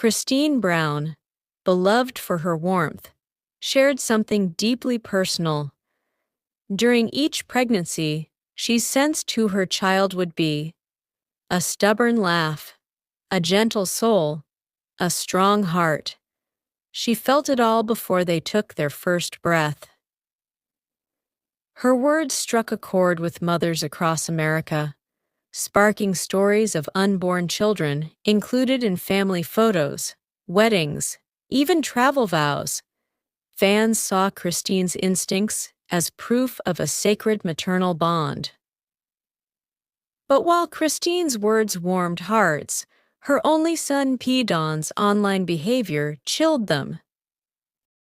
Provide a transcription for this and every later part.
Christine Brown, beloved for her warmth, shared something deeply personal. During each pregnancy, she sensed who her child would be: a stubborn laugh, a gentle soul, a strong heart. She felt it all before they took their first breath. Her words struck a chord with mothers across America, sparking stories of unborn children included in family photos, weddings, even travel vows. Fans saw Christine's instincts as proof of a sacred maternal bond. But while Christine's words warmed hearts, her only son Paedon's online behavior chilled them.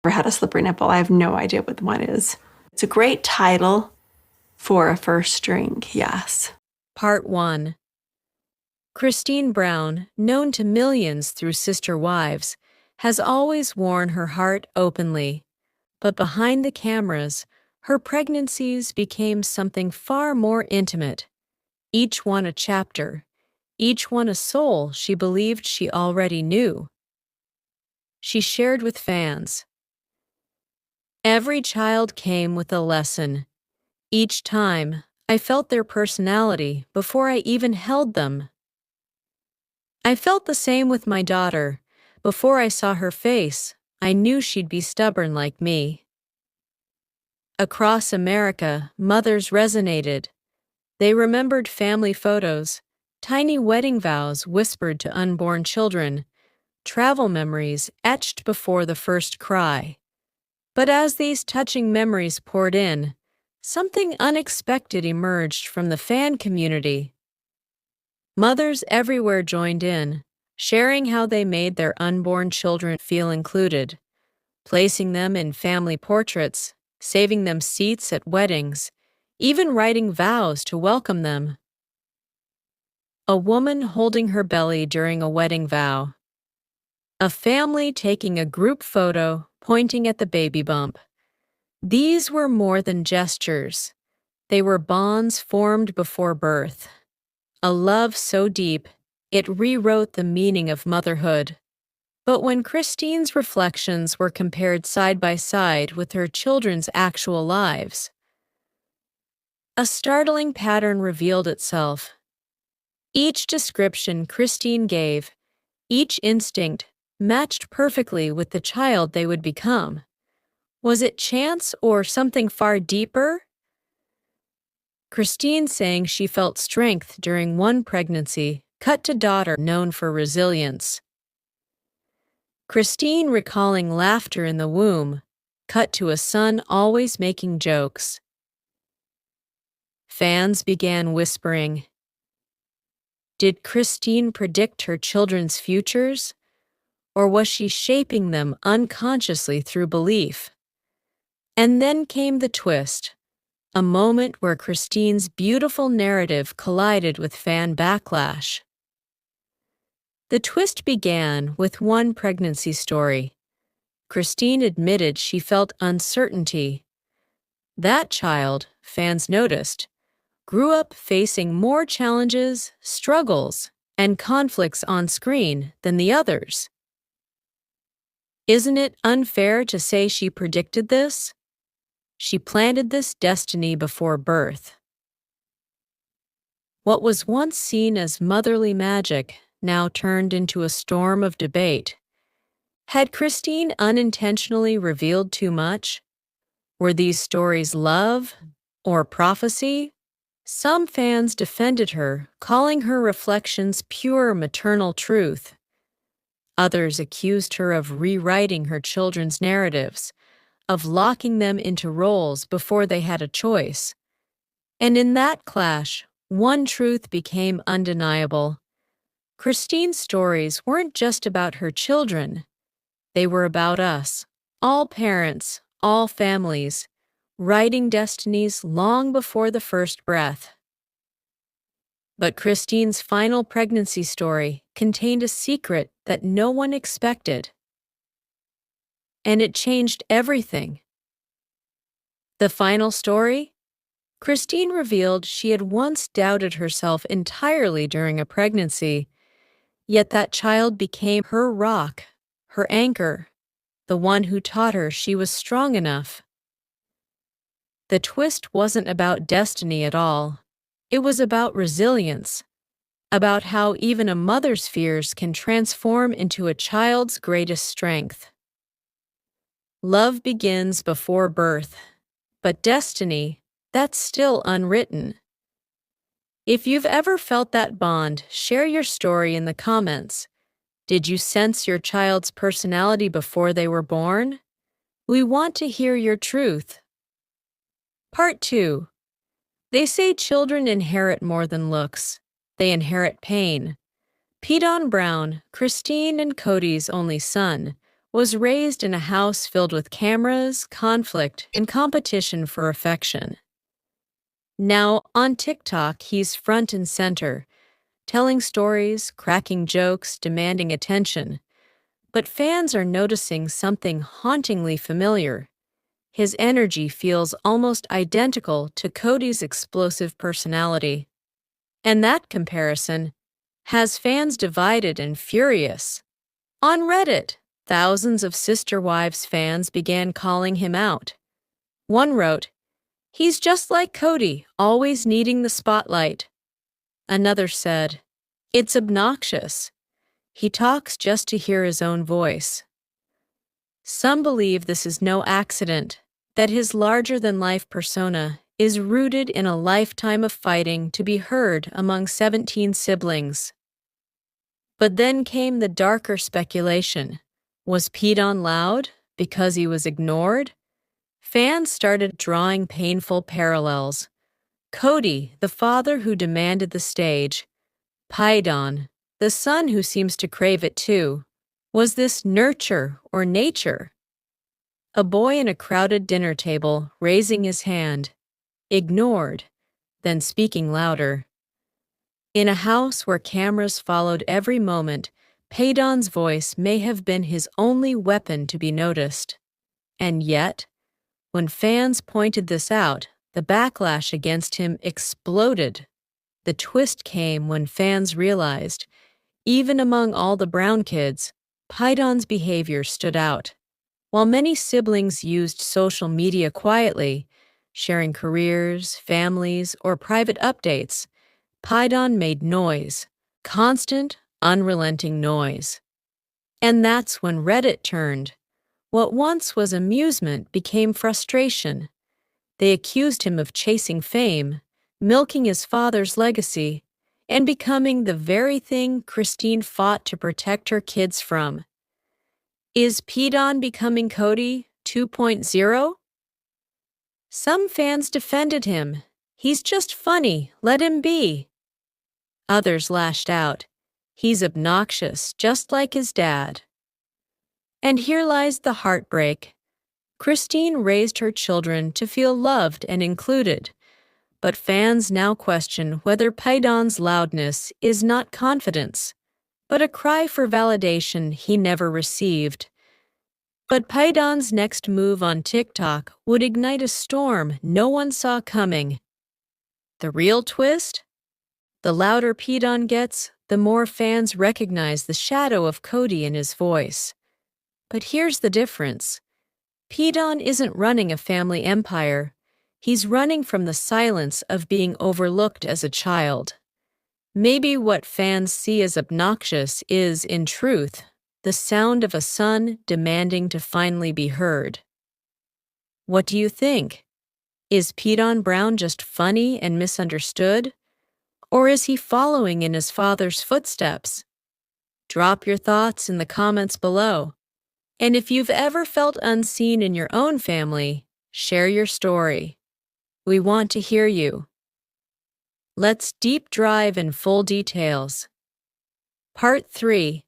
Never had a slippery nipple. I have no idea what the one is. It's a great title for a first drink, yes. Part 1. Christine Brown, known to millions through Sister Wives, has always worn her heart openly. But behind the cameras, her pregnancies became something far more intimate. Each one a chapter, each one a soul she believed she already knew. She shared with fans. Every child came with a lesson. Each time, I felt their personality before I even held them. I felt the same with my daughter. Before I saw her face, I knew she'd be stubborn like me. Across America, mothers resonated. They remembered family photos, tiny wedding vows whispered to unborn children, travel memories etched before the first cry. But as these touching memories poured in, something unexpected emerged from the fan community. Mothers everywhere joined in, sharing how they made their unborn children feel included, placing them in family portraits, saving them seats at weddings, even writing vows to welcome them. A woman holding her belly during a wedding vow. A family taking a group photo, pointing at the baby bump. These were more than gestures. They were bonds formed before birth. A love so deep, it rewrote the meaning of motherhood. But when Christine's reflections were compared side by side with her children's actual lives, a startling pattern revealed itself. Each description Christine gave, each instinct, matched perfectly with the child they would become. Was it chance or something far deeper? Christine saying she felt strength during one pregnancy, cut to daughter known for resilience. Christine recalling laughter in the womb, cut to a son always making jokes. Fans began whispering. Did Christine predict her children's futures? Or was she shaping them unconsciously through belief? And then came the twist, a moment where Christine's beautiful narrative collided with fan backlash. The twist began with one pregnancy story. Christine admitted she felt uncertainty. That child, fans noticed, grew up facing more challenges, struggles, and conflicts on screen than the others. Isn't it unfair to say she predicted this? She planted this destiny before birth. What was once seen as motherly magic now turned into a storm of debate. Had Christine unintentionally revealed too much? Were these stories love or prophecy? Some fans defended her, calling her reflections pure maternal truth. Others accused her of rewriting her children's narratives, of locking them into roles before they had a choice. And in that clash, one truth became undeniable. Christine's stories weren't just about her children. They were about us, all parents, all families, writing destinies long before the first breath. But Christine's final pregnancy story contained a secret that no one expected. And it changed everything. The final story? Christine revealed she had once doubted herself entirely during a pregnancy. Yet that child became her rock, her anchor, the one who taught her she was strong enough. The twist wasn't about destiny at all. It was about resilience, about how even a mother's fears can transform into a child's greatest strength. Love begins before birth, but destiny, that's still unwritten. If you've ever felt that bond, share your story in the comments. Did you sense your child's personality before they were born? We want to hear your truth. Part 2. They say children inherit more than looks. They inherit pain. Paedon Brown, Christine and Kody's only son, was raised in a house filled with cameras, conflict, and competition for affection. Now, on TikTok, he's front and center, telling stories, cracking jokes, demanding attention. But fans are noticing something hauntingly familiar. His energy feels almost identical to Kody's explosive personality. And that comparison has fans divided and furious. On Reddit, thousands of Sister Wives fans began calling him out. One wrote, "He's just like Kody, always needing the spotlight." Another said, "It's obnoxious. He talks just to hear his own voice." Some believe this is no accident, that his larger-than-life persona is rooted in a lifetime of fighting to be heard among 17 siblings. But then came the darker speculation. Was Paedon loud because he was ignored? Fans started drawing painful parallels. Kody, the father who demanded the stage. Paedon, the son who seems to crave it too. Was this nurture or nature? A boy in a crowded dinner table, raising his hand. Ignored, then speaking louder. In a house where cameras followed every moment, Paedon's voice may have been his only weapon to be noticed. And yet, when fans pointed this out, the backlash against him exploded. The twist came when fans realized, even among all the Brown kids, Paedon's behavior stood out. While many siblings used social media quietly, sharing careers, families, or private updates, Paedon made noise, constant, unrelenting noise. And that's when Reddit turned. What once was amusement became frustration. They accused him of chasing fame, milking his father's legacy, and becoming the very thing Christine fought to protect her kids from. Is Paedon becoming Kody 2.0? Some fans defended him. He's just funny, let him be. Others lashed out. He's obnoxious, just like his dad. And here lies the heartbreak. Christine raised her children to feel loved and included, but fans now question whether Paedon's loudness is not confidence, but a cry for validation he never received. But Paedon's next move on TikTok would ignite a storm no one saw coming. The real twist? The louder Paedon gets, the more fans recognize the shadow of Kody in his voice. But here's the difference. Paedon isn't running a family empire. He's running from the silence of being overlooked as a child. Maybe what fans see as obnoxious is, in truth, the sound of a son demanding to finally be heard. What do you think? Is Paedon Brown just funny and misunderstood? Or is he following in his father's footsteps? Drop your thoughts in the comments below. And if you've ever felt unseen in your own family, share your story. We want to hear you. Let's deep dive in full details. Part 3.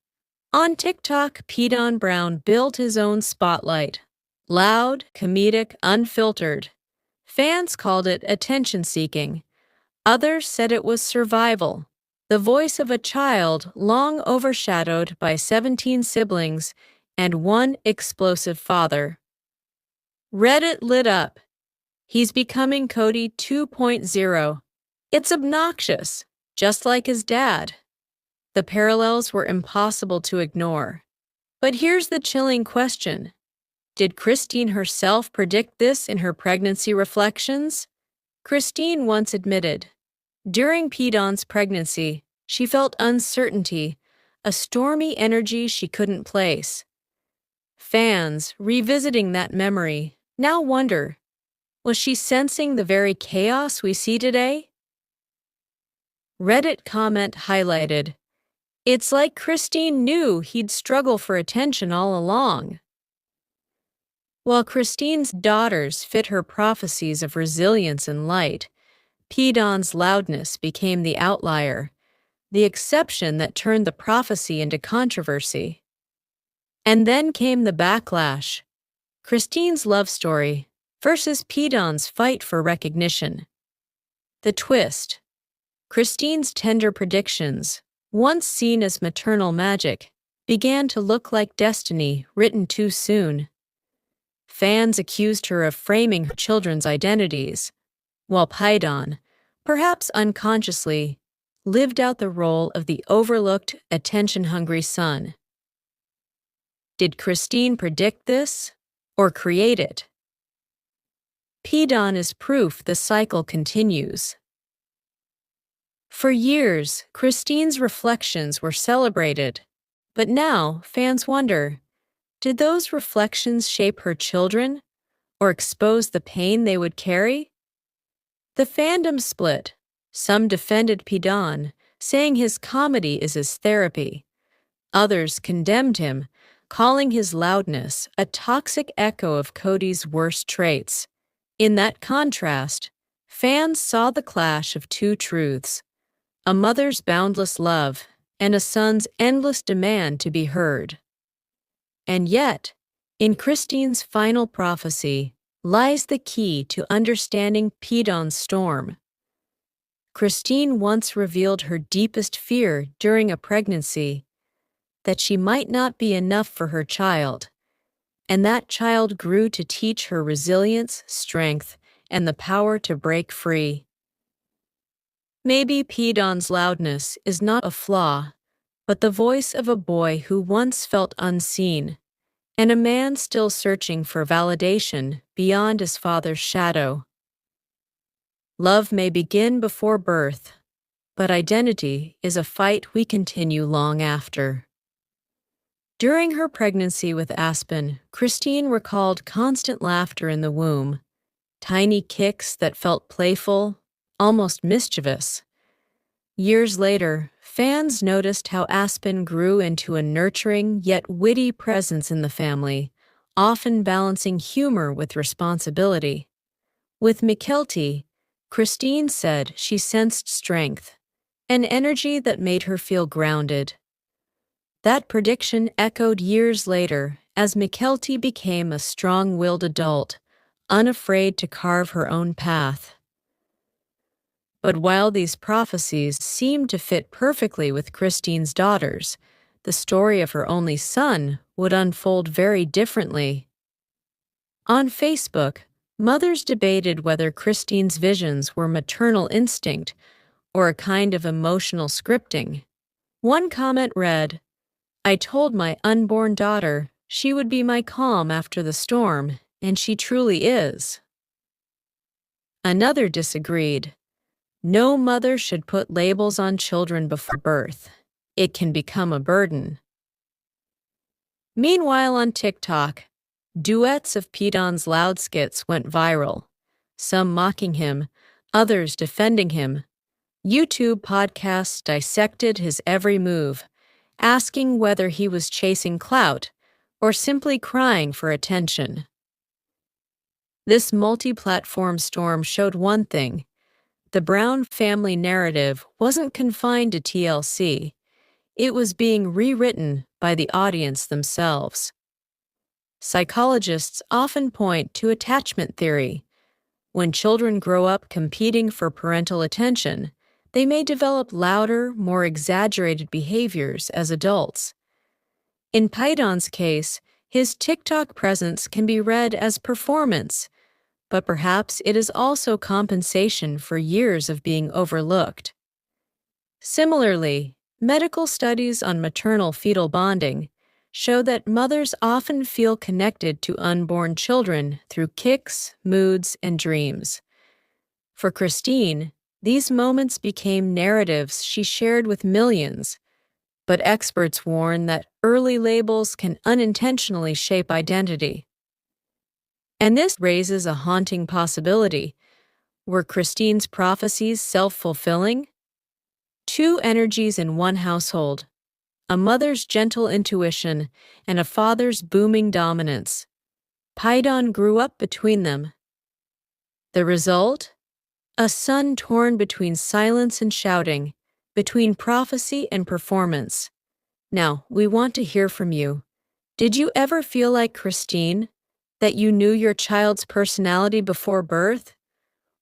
On TikTok, Paedon Brown built his own spotlight. Loud, comedic, unfiltered. Fans called it attention-seeking. Others said it was survival. The voice of a child long overshadowed by 17 siblings and one explosive father. Reddit lit up. He's becoming Kody 2.0. It's obnoxious, just like his dad. The parallels were impossible to ignore. But here's the chilling question. Did Christine herself predict this in her pregnancy reflections? Christine once admitted, during Paedon's pregnancy, she felt uncertainty, a stormy energy she couldn't place. Fans, revisiting that memory, now wonder, was she sensing the very chaos we see today? Reddit comment highlighted, it's like Christine knew he'd struggle for attention all along. While Christine's daughters fit her prophecies of resilience and light, Paedon's loudness became the outlier, the exception that turned the prophecy into controversy. And then came the backlash. Christine's love story versus Paedon's fight for recognition. The twist. Christine's tender predictions, once seen as maternal magic, began to look like destiny written too soon. Fans accused her of framing her children's identities, while Paedon, perhaps unconsciously, lived out the role of the overlooked, attention-hungry son. Did Christine predict this, or create it? Paedon is proof the cycle continues. For years, Christine's reflections were celebrated, but now fans wonder, did those reflections shape her children, or expose the pain they would carry? The fandom split. Some defended Paedon, saying his comedy is his therapy. Others condemned him, calling his loudness a toxic echo of Kody's worst traits. In that contrast, fans saw the clash of two truths, a mother's boundless love and a son's endless demand to be heard. And yet, in Christine's final prophecy lies the key to understanding Paedon's storm. Christine once revealed her deepest fear during a pregnancy, that she might not be enough for her child, and that child grew to teach her resilience, strength, and the power to break free. Maybe Paedon's loudness is not a flaw, but the voice of a boy who once felt unseen, and a man still searching for validation beyond his father's shadow. Love may begin before birth, but identity is a fight we continue long after. During her pregnancy with Aspen, Christine recalled constant laughter in the womb, tiny kicks that felt playful, almost mischievous. Years later, fans noticed how Aspen grew into a nurturing yet witty presence in the family, often balancing humor with responsibility. With Mykelti, Christine said she sensed strength, an energy that made her feel grounded. That prediction echoed years later as Mykelti became a strong-willed adult, unafraid to carve her own path. But while these prophecies seemed to fit perfectly with Christine's daughters, the story of her only son would unfold very differently. On Facebook, mothers debated whether Christine's visions were maternal instinct or a kind of emotional scripting. One comment read, "I told my unborn daughter she would be my calm after the storm, and she truly is." Another disagreed. No mother should put labels on children before birth. It can become a burden. Meanwhile, on TikTok, duets of Paedon's loud skits went viral, some mocking him, others defending him. YouTube podcasts dissected his every move, asking whether he was chasing clout or simply crying for attention. This multi-platform storm showed one thing. The Brown family narrative wasn't confined to TLC. It was being rewritten by the audience themselves. Psychologists often point to attachment theory. When children grow up competing for parental attention, they may develop louder, more exaggerated behaviors as adults. In Paedon's case, his TikTok presence can be read as performance, but perhaps it is also compensation for years of being overlooked. Similarly, Medical studies on maternal-fetal bonding show that mothers often feel connected to unborn children through kicks, moods, and dreams. For Christine, these moments became narratives she shared with millions, but experts warn that early labels can unintentionally shape identity. And this raises a haunting possibility. Were Christine's prophecies self-fulfilling? Two energies in one household, a mother's gentle intuition and a father's booming dominance. Paedon grew up between them. The result? A son torn between silence and shouting, between prophecy and performance. Now, we want to hear from you. Did you ever feel like Christine, that you knew your child's personality before birth?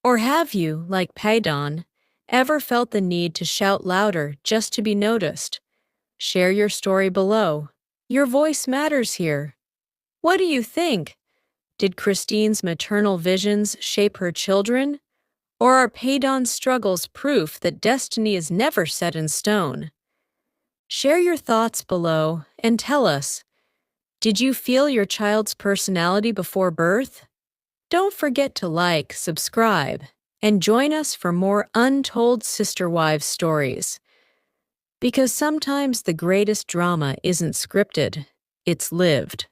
Or have you, like Paedon, ever felt the need to shout louder just to be noticed? Share your story below. Your voice matters here. What do you think? Did Christine's maternal visions shape her children? Or are Paedon's struggles proof that destiny is never set in stone? Share your thoughts below and tell us, did you feel your child's personality before birth? Don't forget to like, subscribe, and join us for more untold sister wives stories. Because sometimes the greatest drama isn't scripted, it's lived.